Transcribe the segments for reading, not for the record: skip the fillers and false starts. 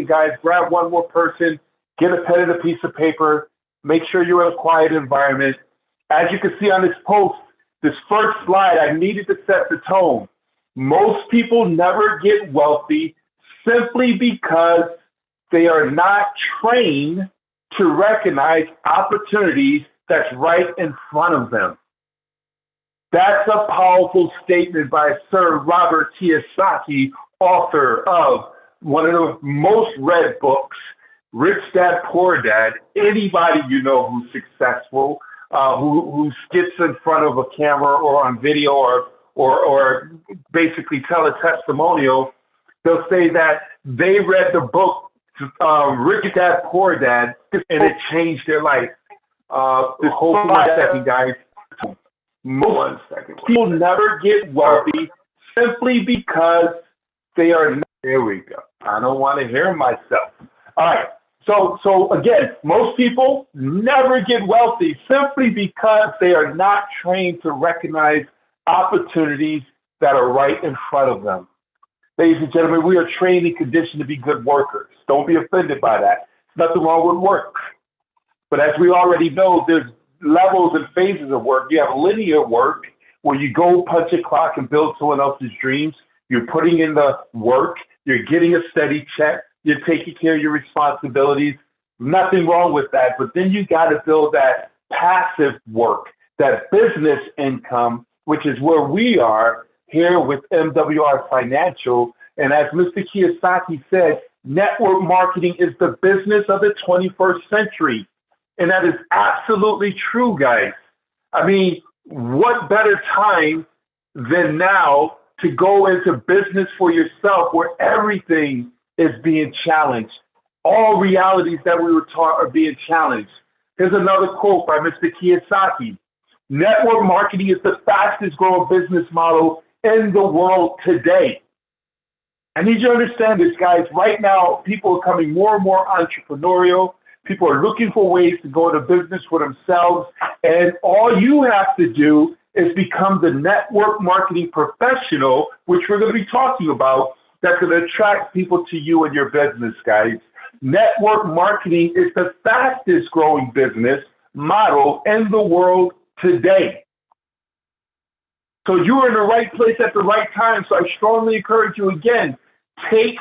guys, grab one more person, get a pen and a piece of paper, make sure you're in a quiet environment. As you can see on this post, this first slide, I needed to set the tone. Most people never get wealthy simply because they are not trained to recognize opportunities that's right in front of them. That's a powerful statement by Sir Robert Kiyosaki, author of one of the most read books, Rich Dad, Poor Dad. Anybody you know who's successful, who gets in front of a camera or on video or basically tell a testimonial, they'll say that they read the book, Rich Dad, Poor Dad, and it changed their life. Hold on 1 second, guys. Most people never get wealthy simply because they are not. There we go. I don't want to hear myself. All right. So again, most people never get wealthy simply because they are not trained to recognize opportunities that are right in front of them. Ladies and gentlemen, we are trained and conditioned to be good workers. Don't be offended by that. There's nothing wrong with work. But as we already know, there's levels and phases of work. You have linear work where you go punch a clock and build someone else's dreams. You're putting in the work. You're getting a steady check. You're taking care of your responsibilities. Nothing wrong with that. But then you got to build that passive work, that business income, which is where we are here with MWR Financial. And as Mr. Kiyosaki said, network marketing is the business of the 21st century. And that is absolutely true, guys. I mean, what better time than now to go into business for yourself where everything is being challenged? All realities that we were taught are being challenged. Here's another quote by Mr. Kiyosaki. Network marketing is the fastest growing business model in the world today. I need you to understand this, guys. Right now, people are becoming more and more entrepreneurial. People are looking for ways to go into business for themselves. And all you have to do is become the network marketing professional, which we're going to be talking about, that's going to attract people to you and your business, guys. Network marketing is the fastest growing business model in the world today. So you are in the right place at the right time. So I strongly encourage you again, take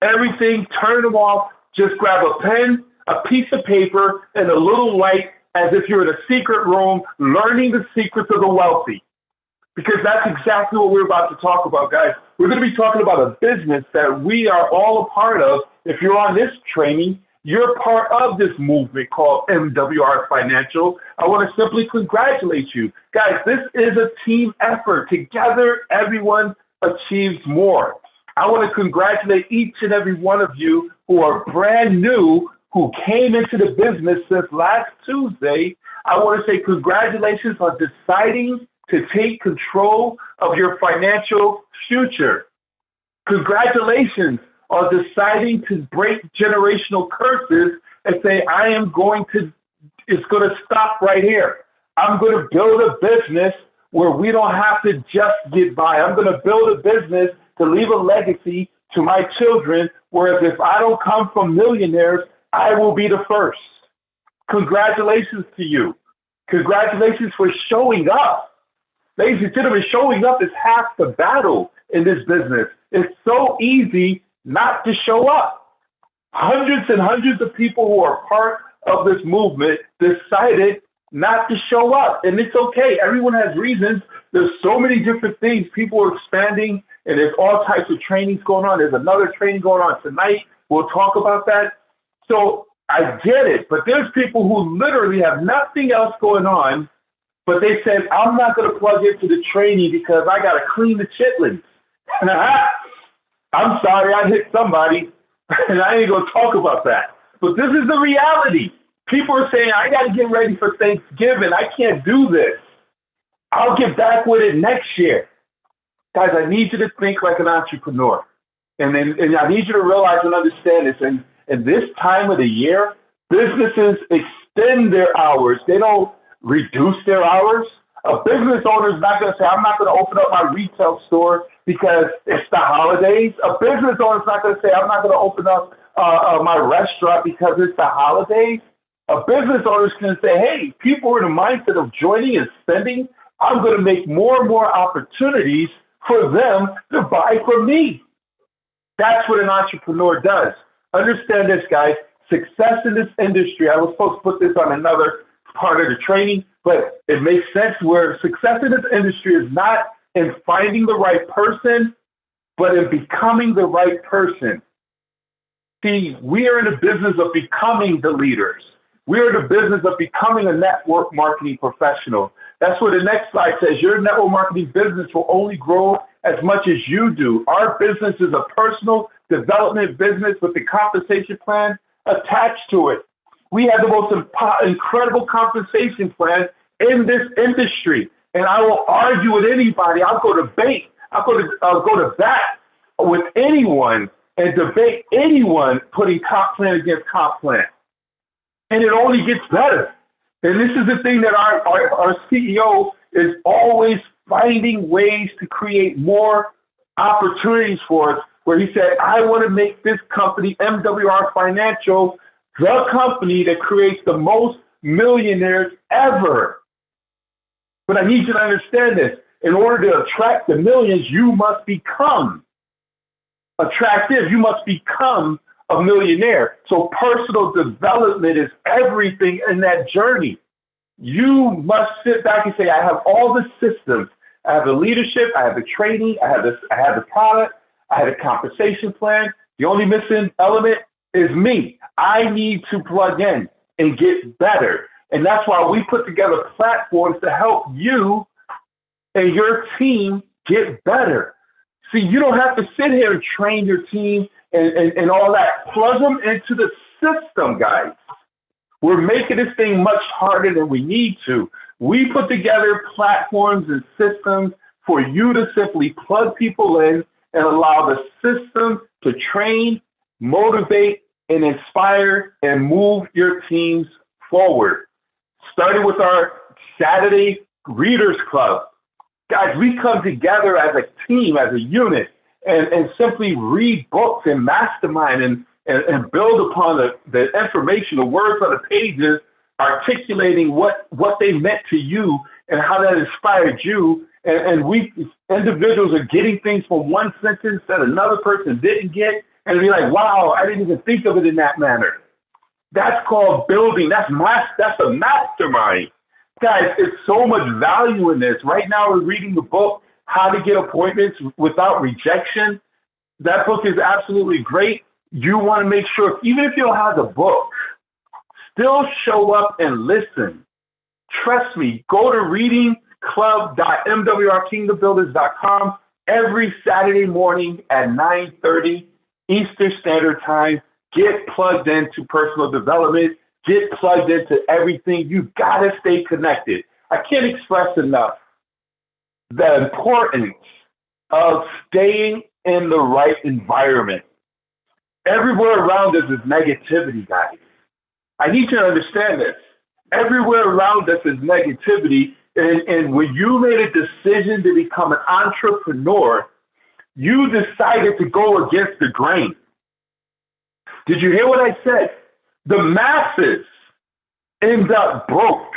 everything, turn them off, just grab a pen, a piece of paper, and a little light as if you're in a secret room learning the secrets of the wealthy. Because that's exactly what we're about to talk about, guys. We're going to be talking about a business that we are all a part of. If you're on this training, you're part of this movement called MWR Financial. I want to simply congratulate you. Guys, this is a team effort. Together, everyone achieves more. I want to congratulate each and every one of you who are brand new, who came into the business since last Tuesday. I want to say congratulations on deciding to take control of your financial future. Congratulations on deciding to break generational curses and say, it's going to stop right here. I'm going to build a business where we don't have to just get by. I'm going to build a business to leave a legacy to my children, whereas if I don't come from millionaires, I will be the first. Congratulations to you. Congratulations for showing up. Ladies and gentlemen, showing up is half the battle in this business. It's so easy not to show up. Hundreds and hundreds of people who are part of this movement decided not to show up. And it's okay. Everyone has reasons. There's so many different things. People are expanding, and there's all types of trainings going on. There's another training going on tonight. We'll talk about that. So I get it, but there's people who literally have nothing else going on, but they said, I'm not going to plug into the training because I got to clean the chitlins. I'm sorry, I hit somebody, and I ain't going to talk about that. But this is the reality. People are saying, I got to get ready for Thanksgiving. I can't do this. I'll get back with it next year. Guys, I need you to think like an entrepreneur. And I need you to realize and understand this. And in this time of the year, businesses extend their hours. They don't reduce their hours. A business owner is not going to say, I'm not going to open up my retail store because it's the holidays. A business owner is not going to say, I'm not going to open up my restaurant because it's the holidays. A business owner is going to say, hey, people are in the mindset of joining and spending. I'm going to make more and more opportunities for them to buy from me. That's what an entrepreneur does. Understand this, guys. Success in this industry, I was supposed to put this on another part of the training, but it makes sense where success in this industry is not in finding the right person, but in becoming the right person. See, we are in the business of becoming the leaders. We are in the business of becoming a network marketing professional. That's what the next slide says. Your network marketing business will only grow as much as you do. Our business is a personal development business with the compensation plan attached to it. We have the most incredible compensation plan in this industry. And I will argue with anybody. I'll go to bat with anyone and debate anyone putting comp plan against comp plan. And it only gets better. And this is the thing that our CEO is always finding ways to create more opportunities for us, where he said, I want to make this company, MWR Financial, the company that creates the most millionaires ever. But I need you to understand this. In order to attract the millions, you must become attractive. You must become a millionaire. So personal development is everything in that journey. You must sit back and say, I have all the systems. I have the leadership. I have the training. I have the product. I have a compensation plan. The only missing element is me. I need to plug in and get better. And that's why we put together platforms to help you and your team get better. See, you don't have to sit here and train your team and all that. Plug them into the system, guys. We're making this thing much harder than we need to. We put together platforms and systems for you to simply plug people in and allow the system to train, motivate, and inspire and move your teams forward. Starting with our Saturday Readers Club. Guys, we come together as a team, as a unit, and simply read books and mastermind and build upon the information, the words on the pages, articulating what they meant to you and how that inspired you. And we individuals are getting things from one sentence that another person didn't get, and be like, wow, I didn't even think of it in that manner. That's called building. That's a mastermind. Guys, it's so much value in this. Right now, we're reading the book, How to Get Appointments Without Rejection. That book is absolutely great. You want to make sure, even if you don't have the book, still show up and listen. Trust me, go to readingclub.mwrkingdombuilders.com every Saturday morning at 9:30 Eastern Standard Time. Get plugged into personal development. Get plugged into everything. You got to stay connected. I can't express enough the importance of staying in the right environment. Everywhere around us is negativity, guys. I need you to understand this. Everywhere around us is negativity. And when you made a decision to become an entrepreneur, you decided to go against the grain. Did you hear what I said? The masses end up broke.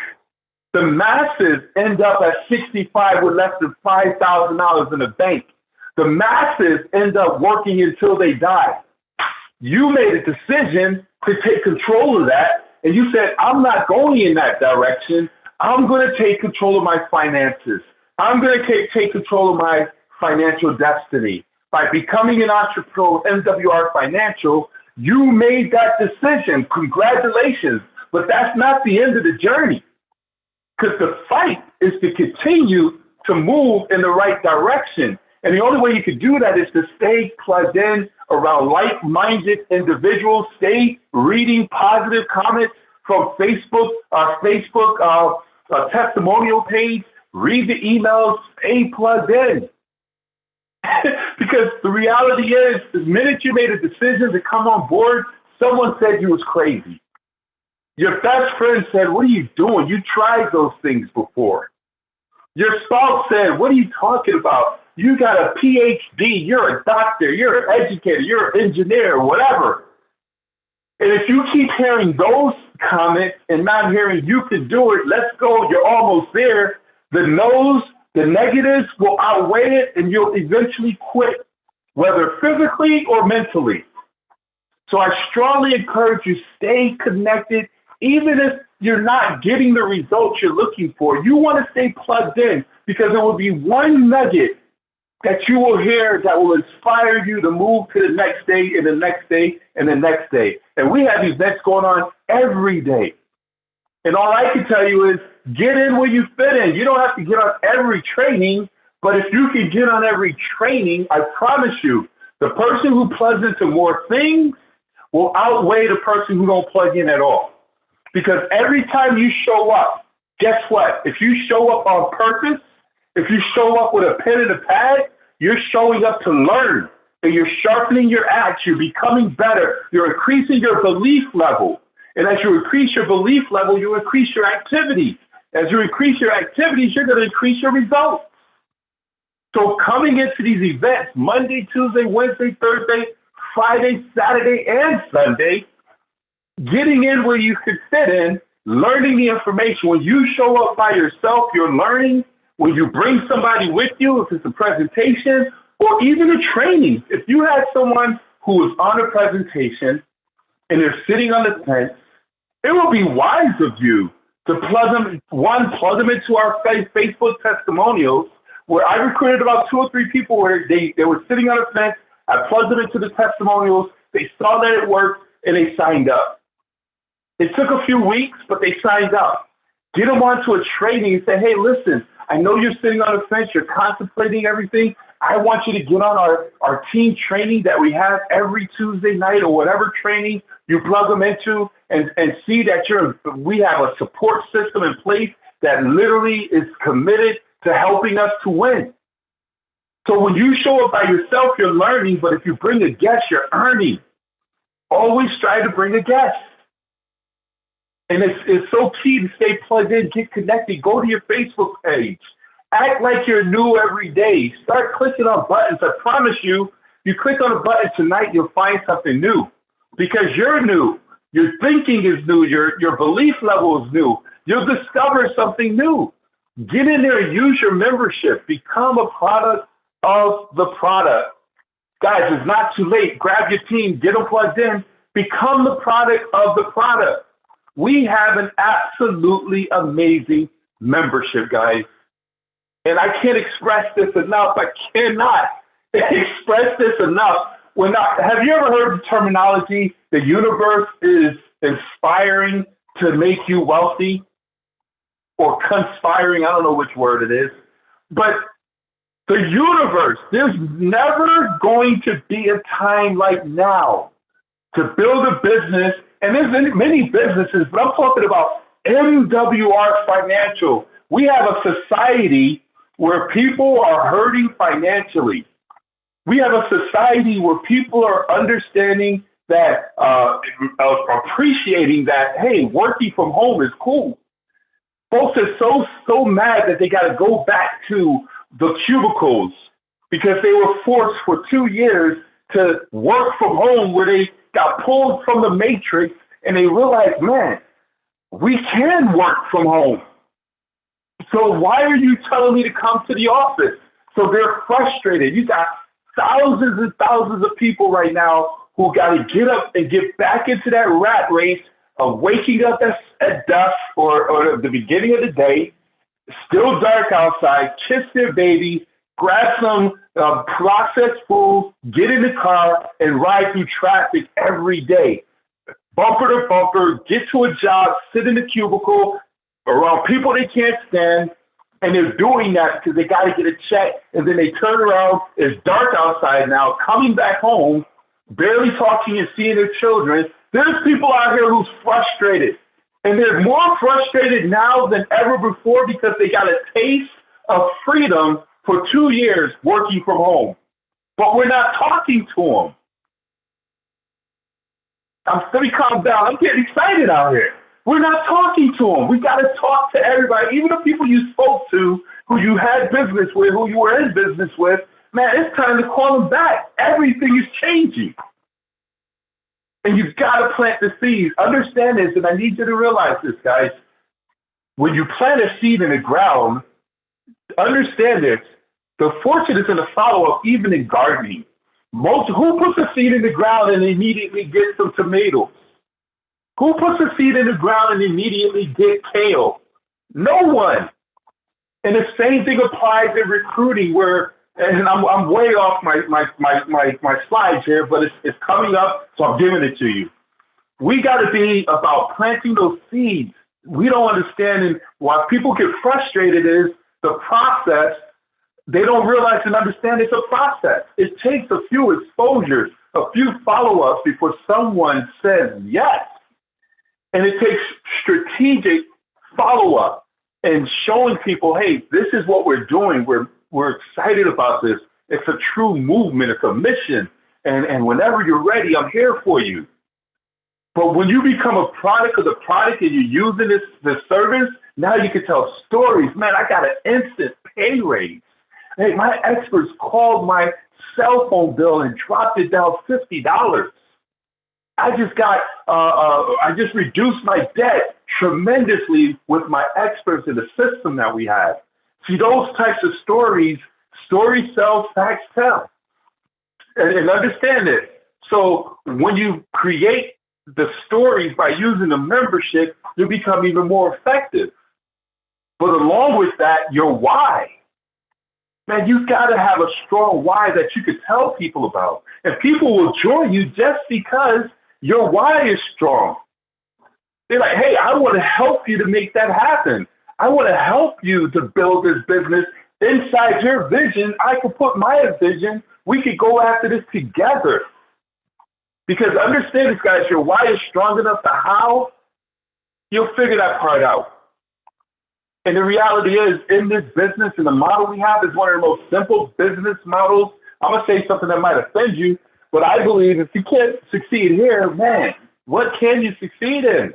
The masses end up at 65 with less than $5,000 in the bank. The masses end up working until they die. You made a decision to take control of that, and you said, I'm not going in that direction. I'm going to take control of my finances. I'm going to take control of my financial destiny. By becoming an entrepreneur, MWR Financial, you made that decision. Congratulations. But that's not the end of the journey. Because the fight is to continue to move in the right direction. And the only way you can do that is to stay plugged in around like-minded individuals, stay reading positive comments from Facebook, testimonial page, read the emails, stay plugged in. Because the reality is, the minute you made a decision to come on board, someone said you was crazy. Your best friend said, what are you doing? You tried those things before. Your spouse said, what are you talking about? You got a PhD, you're a doctor, you're an educator, you're an engineer, whatever. And if you keep hearing those comments and not hearing you can do it, let's go, you're almost there, the no's, the negatives will outweigh it and you'll eventually quit, whether physically or mentally. So I strongly encourage you, stay connected, even if you're not getting the results you're looking for. You want to stay plugged in because there will be one nugget that you will hear that will inspire you to move to the next day and the next day and the next day. And we have events going on every day. And all I can tell you is get in where you fit in. You don't have to get on every training, but if you can get on every training, I promise you, the person who plugs into more things will outweigh the person who don't plug in at all. Because every time you show up, guess what? If you show up on purpose, if you show up with a pen and a pad, you're showing up to learn and you're sharpening your axe. You're becoming better. You're increasing your belief level. And as you increase your belief level, you increase your activity. As you increase your activities, you're going to increase your results. So coming into these events, Monday, Tuesday, Wednesday, Thursday, Friday, Saturday, and Sunday, getting in where you can fit in, learning the information. When you show up by yourself, you're learning. When you bring somebody with you, if it's a presentation or even a training, if you had someone who is on a presentation and they're sitting on the fence, it will be wise of you to plug them into our Facebook testimonials, where I recruited about 2 or 3 people where they were sitting on a fence. I plugged them into the testimonials. They saw that it worked and they signed up. It took a few weeks, but they signed up. Get them onto a training and say, hey, listen, I know you're sitting on the fence, you're contemplating everything. I want you to get on our team training that we have every Tuesday night, or whatever training you plug them into, and see that we have a support system in place that literally is committed to helping us to win. So when you show up by yourself, you're learning, but if you bring a guest, you're earning. Always try to bring a guest. And it's so key to stay plugged in, get connected, go to your Facebook page. Act like you're new every day. Start clicking on buttons. I promise you, you click on a button tonight, you'll find something new because you're new. Your thinking is new. Your belief level is new. You'll discover something new. Get in there and use your membership. Become a product of the product. Guys, it's not too late. Grab your team, get them plugged in, become the product of the product. We have an absolutely amazing membership, guys. And I can't express this enough. I cannot express this enough. Have you ever heard the terminology, the universe is inspiring to make you wealthy? Or conspiring, I don't know which word it is. But the universe, there's never going to be a time like now to build a business. And there's many businesses, but I'm talking about MWR Financial. We have a society where people are hurting financially. We have a society where people are understanding that, appreciating that, hey, working from home is cool. Folks are so mad that they got to go back to the cubicles because they were forced for 2 years to work from home, where they got pulled from the matrix and they realized, man, we can work from home. So why are you telling me to come to the office? So they're frustrated. You got thousands and thousands of people right now who got to get up and get back into that rat race of waking up at dusk or the beginning of the day, still dark outside, kiss their baby, grab some processed food, get in the car, and ride through traffic every day. Bumper to bumper, get to a job, sit in the cubicle around people they can't stand, and they're doing that because they got to get a check, and then they turn around, it's dark outside now, coming back home, barely talking and seeing their children. There's people out here who's frustrated, and they're more frustrated now than ever before because they got a taste of freedom for 2 years working from home. But we're not talking to them. Let me calm down. I'm getting excited out here. We're not talking to them. We got to talk to everybody, even the people you spoke to, who you had business with, who you were in business with. Man, it's time to call them back. Everything is changing. And you've got to plant the seeds. Understand this, and I need you to realize this, guys. When you plant a seed in the ground, understand this, the fortune is in the follow-up, even in gardening. Who puts a seed in the ground and immediately gets some tomatoes? Who puts a seed in the ground and immediately gets kale? No one. And the same thing applies in recruiting, where, and I'm way off my slides here, but it's coming up, so I'm giving it to you. We got to be about planting those seeds. We don't understand, and why people get frustrated is the process. They don't realize and understand it's a process. It takes a few exposures, a few follow-ups before someone says yes. And it takes strategic follow-up and showing people, hey, this is what we're doing. We're excited about this. It's a true movement. It's a mission. And whenever you're ready, I'm here for you. But when you become a product of the product and you're using this service, now you can tell stories. Man, I got an instant pay raise. Hey, my experts called my cell phone bill and dropped it down $50. I just reduced my debt tremendously with my experts in the system that we have. See, those types of stories sell, facts tell. And understand it. So when you create the stories by using the membership, you become even more effective. But along with that, your why. Man, you've got to have a strong why that you can tell people about. And people will join you just because your why is strong. They're like, hey, I want to help you to make that happen. I want to help you to build this business inside your vision. I could put my vision. We could go after this together. Because understand this, guys, your why is strong enough to how, you'll figure that part out. And the reality is, in this business, and the model we have is one of the most simple business models. I'm going to say something that might offend you, but I believe if you can't succeed here, man, what can you succeed in?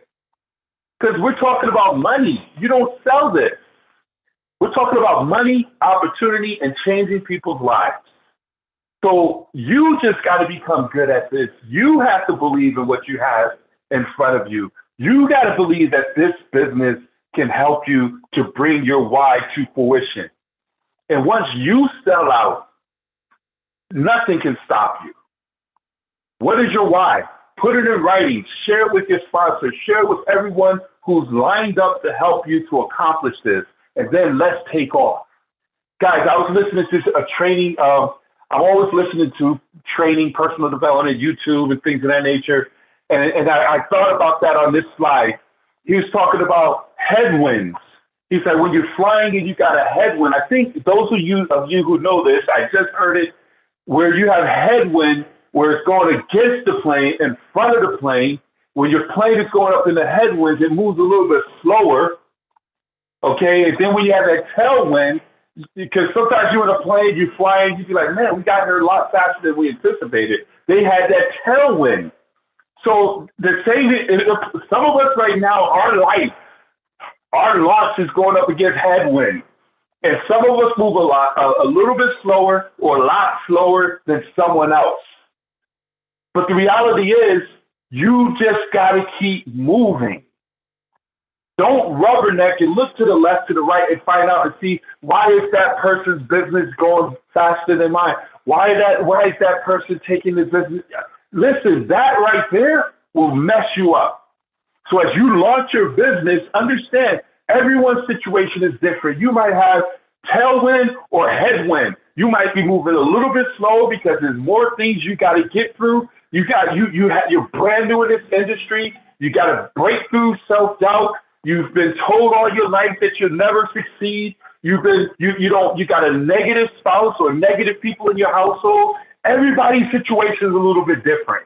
Because we're talking about money. You don't sell this. We're talking about money, opportunity, and changing people's lives. So you just got to become good at this. You have to believe in what you have in front of you. You got to believe that this business can help you to bring your why to fruition. And once you sell out, nothing can stop you. What is your why? Put it in writing. Share it with your sponsor. Share it with everyone who's lined up to help you to accomplish this. And then let's take off. Guys, I was listening to a training. I'm always listening to training, personal development, YouTube, and things of that nature. And I thought about that on this slide. He was talking about headwinds. He said, when you're flying and you got a headwind, I think those of you who know this, I just heard it, where you have headwind, where it's going against the plane, in front of the plane. When your plane is going up in the headwinds, it moves a little bit slower. Okay, and then when you have that tailwind, because sometimes you're in a plane, you're flying, you'd be like, man, we got here a lot faster than we anticipated. They had that tailwind. So the same, some of us right now, our launch is going up against headwind. And some of us move a little bit slower or a lot slower than someone else. But the reality is, you just got to keep moving. Don't rubberneck and look to the left, to the right, and find out and see, why is that person's business going faster than mine? Why is that person taking the business? Listen, that right there will mess you up. So as you launch your business, understand everyone's situation is different. You might have tailwind or headwind. You might be moving a little bit slower because there's more things you got to get through. You're brand new in this industry. You got to break through self-doubt. You've been told all your life that you'll never succeed. You got a negative spouse or negative people in your household. Everybody's situation is a little bit different.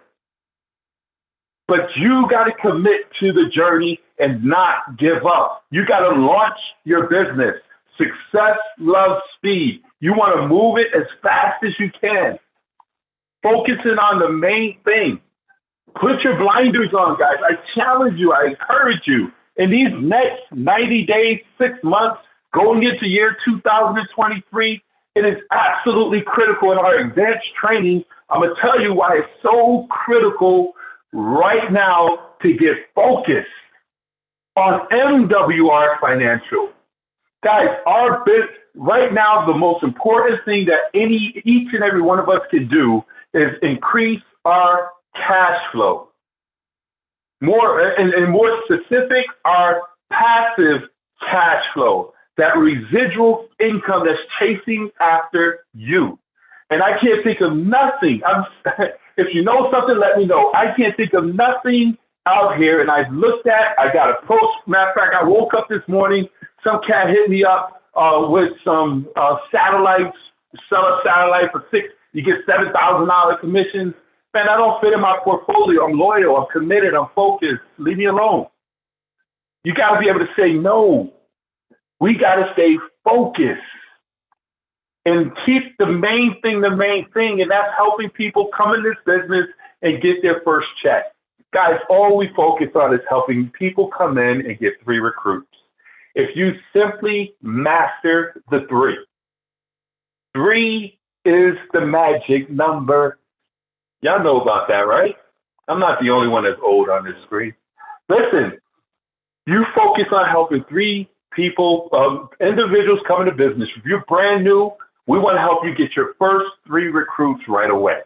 But you got to commit to the journey and not give up. You got to launch your business. Success loves speed. You want to move it as fast as you can. Focusing on the main thing. Put your blinders on, guys. I challenge you. I encourage you. In these next 90 days, 6 months, going into year 2023, it is absolutely critical in our advanced training. I'm going to tell you why it's so critical right now to get focused on MWR Financial. Guys, right now, the most important thing that each and every one of us can do is increase our cash flow. More specific, our passive cash flow, that residual income that's chasing after you. And I can't think of nothing. If you know something, let me know. I can't think of nothing out here. And I got a post. Matter of fact, I woke up this morning, some cat hit me up with some satellites, sell a satellite for you get $7,000 commissions. Man, I don't fit in my portfolio. I'm loyal. I'm committed. I'm focused. Leave me alone. You got to be able to say no. We got to stay focused and keep the main thing, and that's helping people come in this business and get their first check. Guys, all we focus on is helping people come in and get 3 recruits. If you simply master the 3, 3 is the magic number. Y'all know about that, right? I'm not the only one that's old on this screen. Listen, you focus on helping 3 people, individuals coming to business. If you're brand new, we want to help you get your first 3 recruits right away.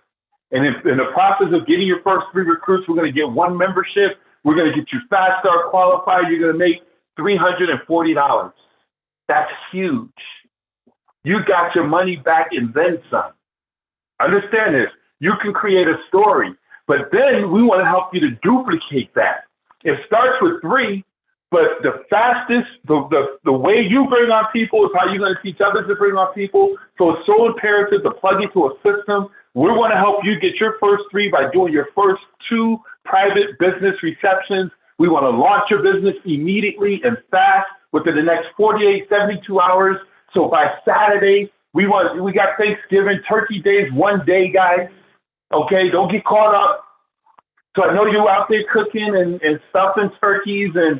And in the process of getting your first 3 recruits, we're going to get 1 membership. We're going to get you Fast Start qualified. You're going to make $340. That's huge. You got your money back and then some. Understand this. You can create a story, but then we want to help you to duplicate that. It starts with 3, but the fastest, the way you bring on people is how you're going to teach others to bring on people. So it's so imperative to plug into a system. We want to help you get your first 3 by doing your first 2 private business receptions. We want to launch your business immediately and fast within the next 48, 72 hours. So by Saturday, we got Thanksgiving, Turkey Days, 1 day, guys. Okay, don't get caught up. So I know you're out there cooking and stuffing turkeys and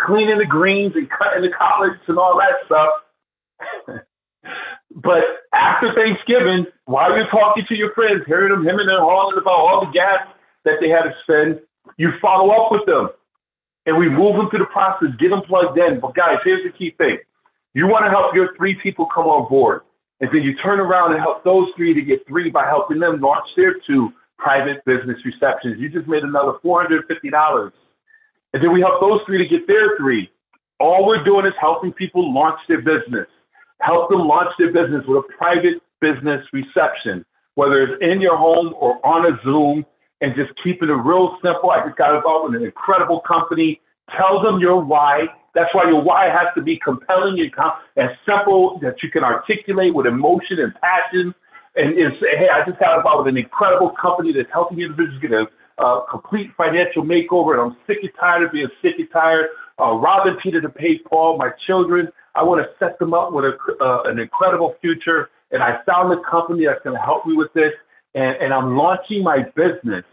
cleaning the greens and cutting the collards and all that stuff. But after Thanksgiving, while you're talking to your friends, hearing them hemming and hawing about all the gas that they had to spend, you follow up with them. And we move them through the process, get them plugged in. But guys, here's the key thing. You want to help your 3 people come on board. And then you turn around and help those 3 to get 3 by helping them launch their 2 private business receptions. You just made another $450. And then we help those 3 to get their 3. All we're doing is helping people launch their business. Help them launch their business with a private business reception, whether it's in your home or on a Zoom, and just keeping it real simple. I just got involved with an incredible company. Tell them your why. That's why your why has to be compelling and simple, that you can articulate with emotion and passion. And say, hey, I just got involved with an incredible company that's helping individuals get a complete financial makeover, and I'm sick and tired of being sick and tired, robbing Peter to pay Paul, my children. I want to set them up with an incredible future, and I found a company that's going to help me with this, and I'm launching my business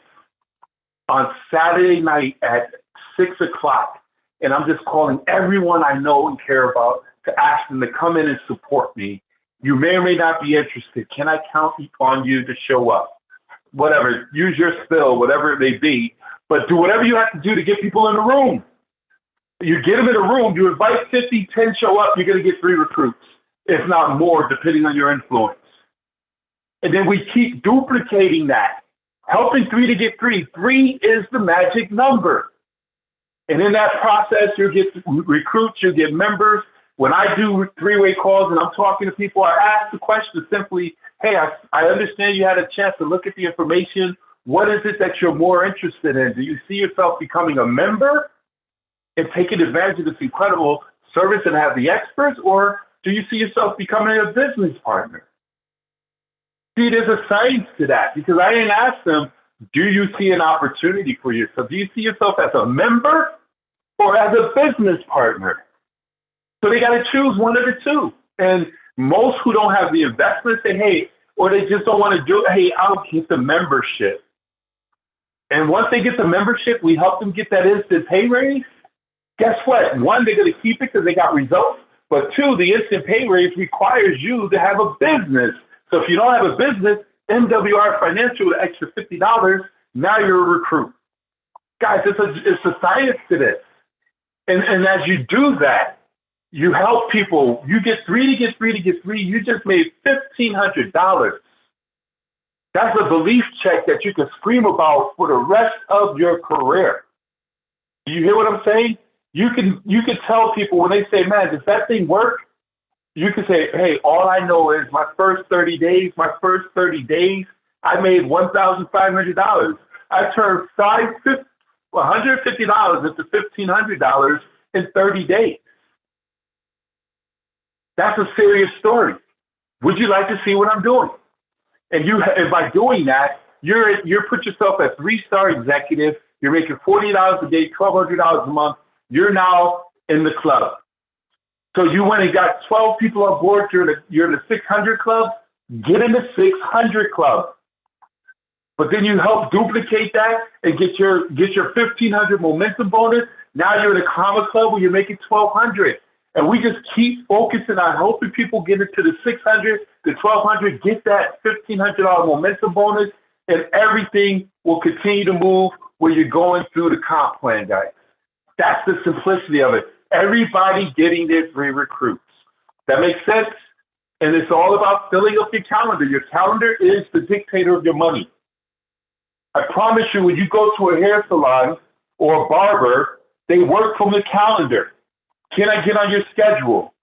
on Saturday night at 6 o'clock. And I'm just calling everyone I know and care about to ask them to come in and support me. You may or may not be interested. Can I count on you to show up? Whatever, use your spill, whatever it may be, but do whatever you have to do to get people in the room. You get them in a room, you invite 50, 10 show up, you're going to get 3 recruits, if not more, depending on your influence. And then we keep duplicating that, helping 3 to get 3. 3 is the magic number. And in that process, you get recruits, you get members. When I do 3-way calls and I'm talking to people, I ask the question simply, hey, I understand you had a chance to look at the information. What is it that you're more interested in? Do you see yourself becoming a member and taking advantage of this incredible service and have the experts, or do you see yourself becoming a business partner? See, there's a science to that, because I didn't ask them, do you see an opportunity for yourself? Do you see yourself as a member or as a business partner? So they got to choose one of the 2. And most who don't have the investment say, hey, or they just don't want to do it, hey, I'll get the membership. And once they get the membership, we help them get that instant pay raise. Guess what? 1, they're going to keep it because they got results. But 2, the instant pay raise requires you to have a business. So if you don't have a business, MWR Financial, the extra $50, now you're a recruit. Guys, it's a science to this. And as you do that, you help people. You get three to get three to get three. You just made $1,500. That's a belief check that you can scream about for the rest of your career. Do you hear what I'm saying? You can tell people when they say, man, does that thing work? You can say, hey, all I know is my first 30 days, I made $1,500. I turned $150 into $1,500 in 30 days. That's a serious story. Would you like to see what I'm doing? And by doing that, you're put yourself at 3-star executive. You're making $40 a day, $1,200 a month. You're now in the club. So you went and got 12 people on board. You're in the 600 club. Get in the 600 club. But then you help duplicate that and get your 1,500 momentum bonus. Now you're in a comma club where you're making 1,200. And we just keep focusing on helping people get into the 600, the 1,200, get that $1,500 momentum bonus, and everything will continue to move where you're going through the comp plan, guys. That's the simplicity of it. Everybody getting their 3 recruits. That makes sense? And it's all about filling up your calendar. Your calendar is the dictator of your money. I promise you, when you go to a hair salon or a barber, they work from the calendar. Can I get on your schedule?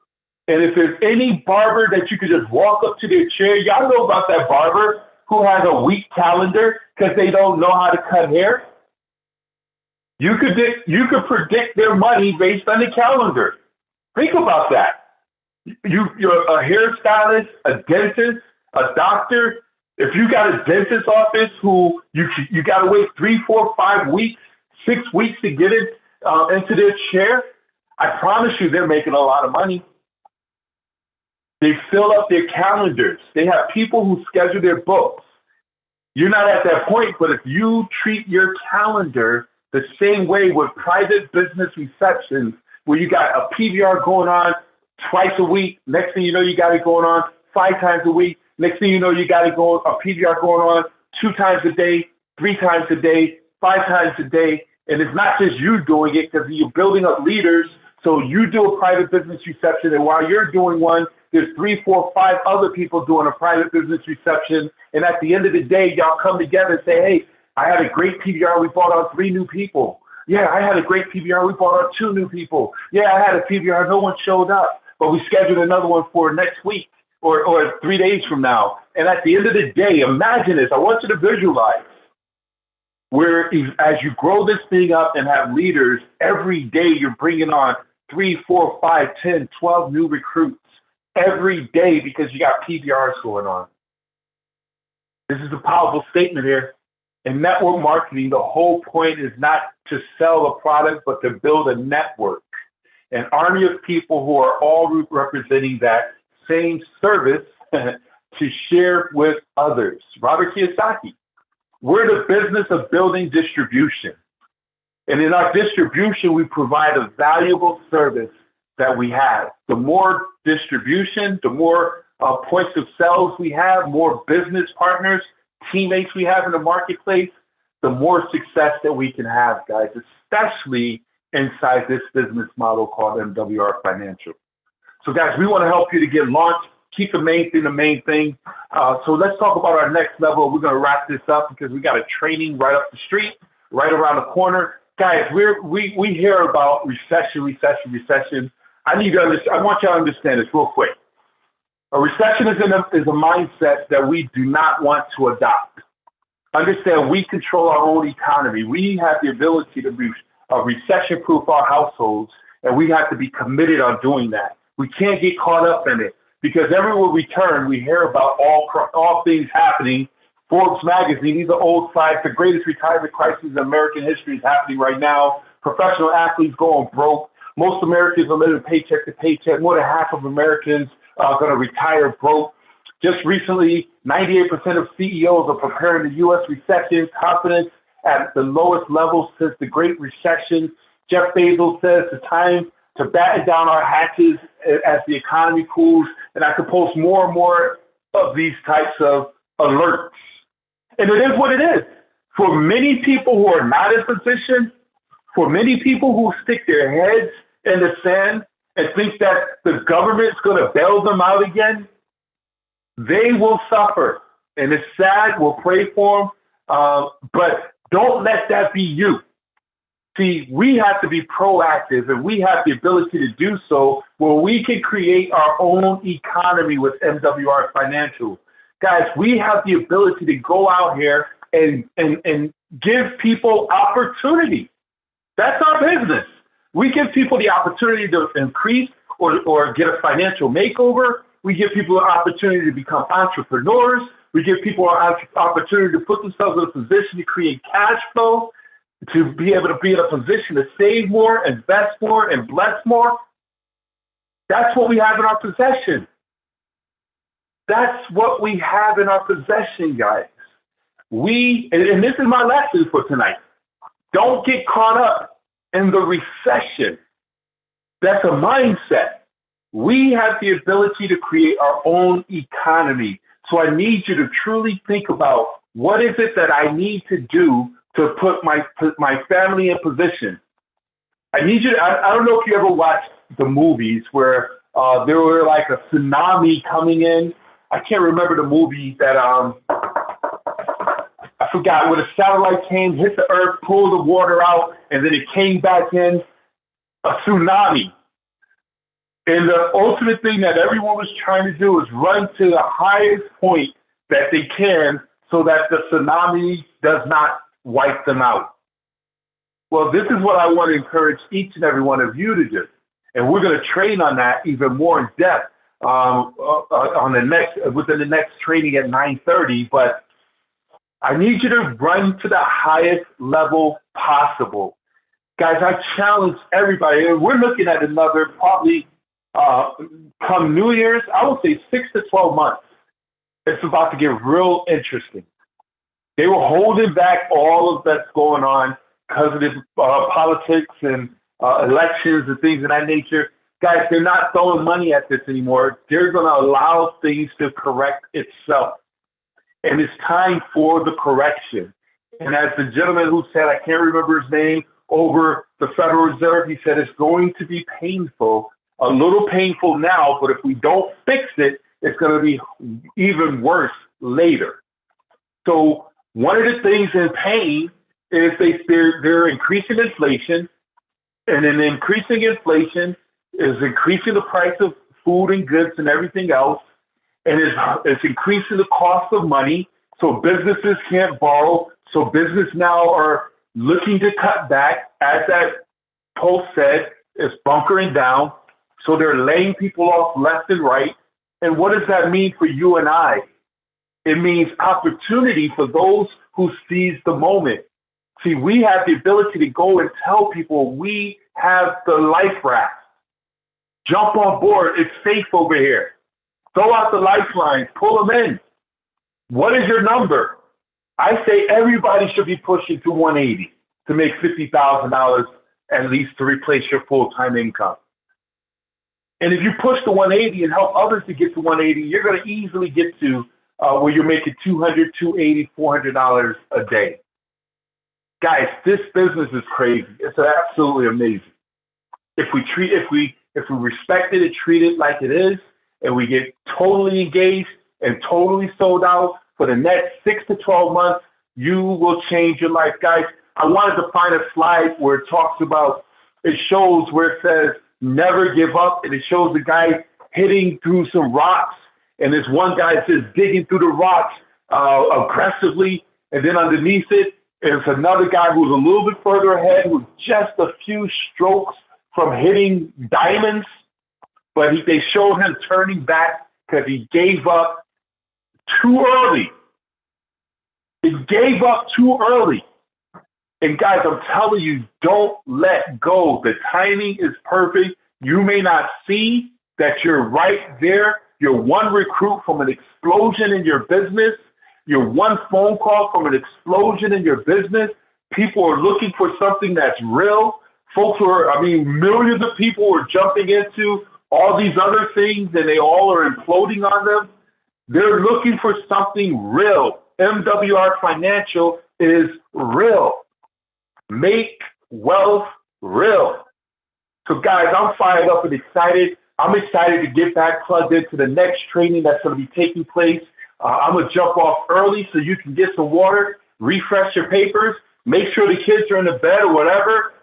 And if there's any barber that you could just walk up to their chair, y'all know about that barber who has a weak calendar because they don't know how to cut hair. You could predict their money based on the calendar. Think about that. You're a hairstylist, a dentist, a doctor. If you got a dentist office who you got to wait 3, 4, 5 weeks, 6 weeks to get it into their chair, I promise you they're making a lot of money. They fill up their calendars. They have people who schedule their books. You're not at that point, but if you treat your calendar the same way with private business receptions, where you got a PBR going on twice a week, next thing you know, you got it going on 5 times a week, next thing you know, you got it going, a PBR going on 2 times a day, 3 times a day, 5 times a day, and it's not just you doing it because you're building up leaders. So you do a private business reception, and while you're doing one, there's 3, 4, 5 other people doing a private business reception. And at the end of the day, y'all come together and say, hey, I had a great PBR. We brought on 3 new people. Yeah, I had a great PBR. We brought on 2 new people. Yeah, I had a PBR. No one showed up, but we scheduled another one for next week or 3 days from now. And at the end of the day, imagine this. I want you to visualize where as you grow this thing up and have leaders, every day you're bringing on 3, 4, 5, 10, 12 new recruits every day because you got PBRs going on. This is a powerful statement here. In network marketing, the whole point is not to sell a product, but to build a network, an army of people who are all representing that same service to share with others. Robert Kiyosaki. We're in the business of building distribution. And in our distribution, we provide a valuable service that we have. The more distribution, the more points of sales we have, more business partners, teammates we have in the marketplace, the more success that we can have, guys, especially inside this business model called MWR Financial. So, guys, we want to help you to get launched. Keep the main thing the main thing. So let's talk about our next level. We're going to wrap this up because we got a training right up the street, right around the corner. Guys, we hear about recession. I want you to understand this real quick. A recession is a mindset that we do not want to adopt. Understand, we control our own economy. We have the ability to be recession-proof our households, and we have to be committed on doing that. We can't get caught up in it because everywhere we turn, we hear about all things happening. Forbes magazine, these are old slides. The greatest retirement crisis in American history is happening right now. Professional athletes going broke. Most Americans are living paycheck to paycheck. More than half of Americans are going to retire broke. Just recently, 98% of CEOs are preparing the U.S. recession, confidence at the lowest level since the Great Recession. Jeff Bezos says it's time to batten down our hatches as the economy cools. And I could post more and more of these types of alerts. And it is what it is. For many people who are not in position, for many people who stick their heads in the sand and think that the government's going to bail them out again, they will suffer. And it's sad. We'll pray for them. But don't let that be you. See, we have to be proactive, and we have the ability to do so where we can create our own economy with MWR Financial. Guys, we have the ability to go out here and give people opportunity. That's our business. We give people the opportunity to increase or get a financial makeover. We give people an opportunity to become entrepreneurs. We give people an opportunity to put themselves in a position to create cash flow, to be able to be in a position to save more, invest more, and bless more. That's what we have in our possession. That's what we have in our possession, guys. And this is my lesson for tonight. Don't get caught up in the recession. That's a mindset. We have the ability to create our own economy. So I need you to truly think about what is it that I need to do to put my family in position. I need you to, I don't know if you ever watched the movies where there were like a tsunami coming in. I can't remember the movie that, I forgot, where the satellite came, hit the earth, pulled the water out, and then it came back in, a tsunami. And the ultimate thing that everyone was trying to do is run to the highest point that they can so that the tsunami does not wipe them out. Well, this is what I want to encourage each and every one of you to do. And we're going to train on that even more in depth within the next training at 9:30. But I need you to run to the highest level possible. Guys, I challenge everybody. We're looking at another probably come New Year's, I would say 6 to 12 months. It's about to get real interesting. They were holding back all of that's going on because of this politics and elections and things of that nature. Guys, they're not throwing money at this anymore. They're going to allow things to correct itself. And it's time for the correction. And as the gentleman who said, I can't remember his name, over the Federal Reserve, he said it's going to be painful, a little painful now, but if we don't fix it, it's going to be even worse later. So one of the things in pain is they're increasing inflation, and then increasing inflation is increasing the price of food and goods and everything else, and it's increasing the cost of money, so businesses can't borrow, so business now are looking to cut back, as that post said, it's bunkering down, so they're laying people off left and right. And what does that mean for you and I? It means opportunity for those who seize the moment. See, we have the ability to go and tell people we have the life raft. Jump on board. It's safe over here. Throw out the lifelines. Pull them in. What is your number? I say everybody should be pushing to 180 to make $50,000 at least to replace your full-time income. And if you push to 180 and help others to get to 180, you're going to easily get to where you're making $200, $280, $400 a day. Guys, this business is crazy. It's absolutely amazing. If we respect it and treat it like it is, and we get totally engaged and totally sold out for the next 6 to 12 months, you will change your life. Guys, I wanted to find a slide where it talks about, it shows where it says, never give up. And it shows the guy hitting through some rocks. And this one guy says digging through the rocks aggressively. And then underneath it is another guy who's a little bit further ahead with just a few strokes from hitting diamonds. But they showed him turning back because he gave up too early. He gave up too early. And guys, I'm telling you, don't let go. The timing is perfect. You may not see that you're right there. You're one recruit from an explosion in your business. You're one phone call from an explosion in your business. People are looking for something that's real. Millions of people are jumping into all these other things and they all are imploding on them. They're looking for something real. MWR Financial is real. Make wealth real. So guys, I'm fired up and excited. I'm excited to get back plugged into the next training that's going to be taking place. I'm going to jump off early so you can get some water, refresh your papers, make sure the kids are in the bed or whatever,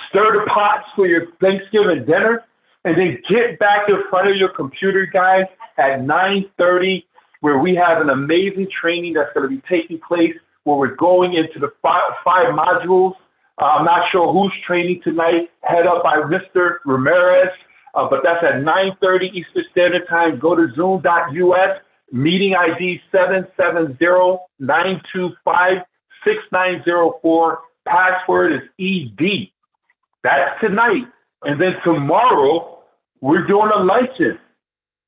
stir the pots for your Thanksgiving dinner, and then get back in front of your computer, guys, at 9:30, where we have an amazing training that's going to be taking place, where we're going into the five modules. I'm not sure who's training tonight, head up by Mr. Ramirez, but that's at 9:30 Eastern Standard Time. Go to zoom.us, meeting ID 770-925-6904. Password is ED. That's tonight. And then tomorrow, we're doing a luncheon.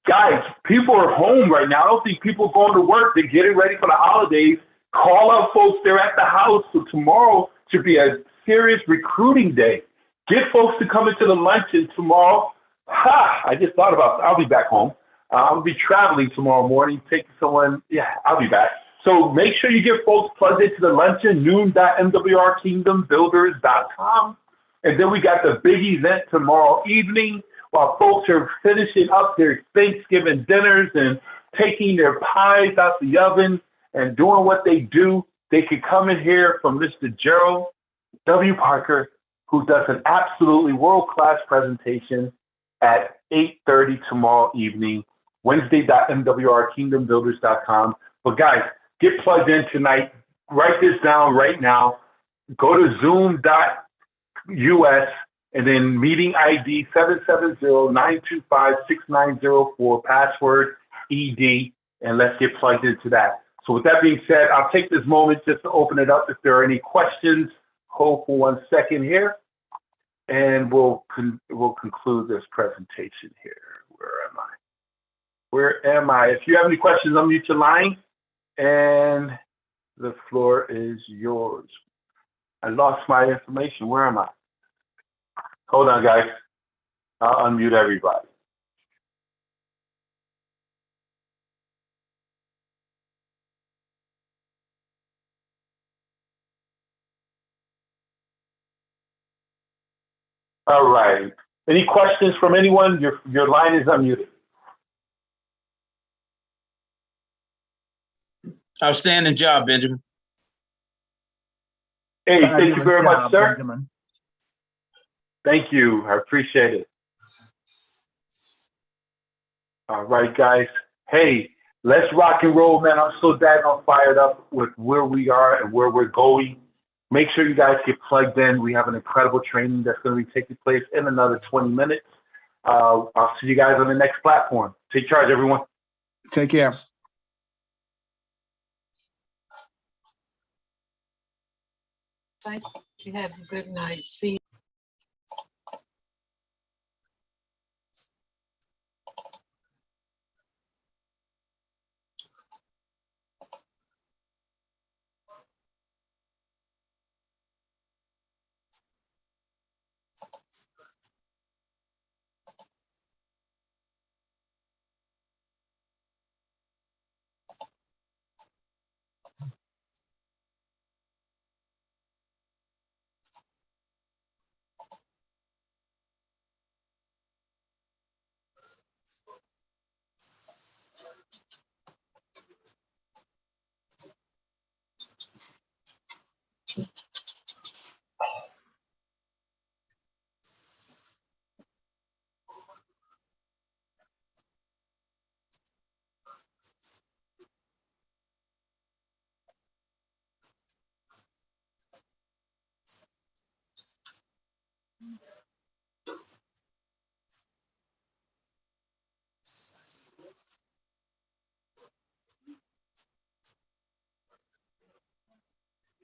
Guys, people are home right now. I don't think people are going to work. They're getting ready for the holidays. Call up folks. They're at the house. So tomorrow should be a serious recruiting day. Get folks to come into the luncheon tomorrow. I just thought about it. I'll be back home. I'll be traveling tomorrow morning, taking someone. Yeah, I'll be back. So make sure you get folks plugged into the luncheon, noon.mwrkingdombuilders.com. And then we got the big event tomorrow evening while folks are finishing up their Thanksgiving dinners and taking their pies out the oven and doing what they do. They can come in here from Mr. Gerald W. Parker, who does an absolutely world-class presentation at 8:30 tomorrow evening, Wednesday.mwrkingdombuilders.com. But guys, get plugged in tonight. Write this down right now. Go to zoom.us and then meeting ID 770-925-6904, password ED, and let's get plugged into that. So with that being said, I'll take this moment just to open it up if there are any questions. Hold for 1 second here, and we'll conclude this presentation here. Where am I? If you have any questions, unmute your line, and the floor is yours. I lost my information. Where am I? Hold on, guys. I'll unmute everybody. All right. Any questions from anyone? Your line is unmuted. Outstanding job, Benjamin. Hey, thank you very much, sir. Benjamin. Thank you. I appreciate it. All right, guys. Hey, let's rock and roll, man. I'm so daggone fired up with where we are and where we're going. Make sure you guys get plugged in. We have an incredible training that's going to be taking place in another 20 minutes. I'll see you guys on the next platform. Take charge, everyone. Take care. Thank you. Have a good night. See you.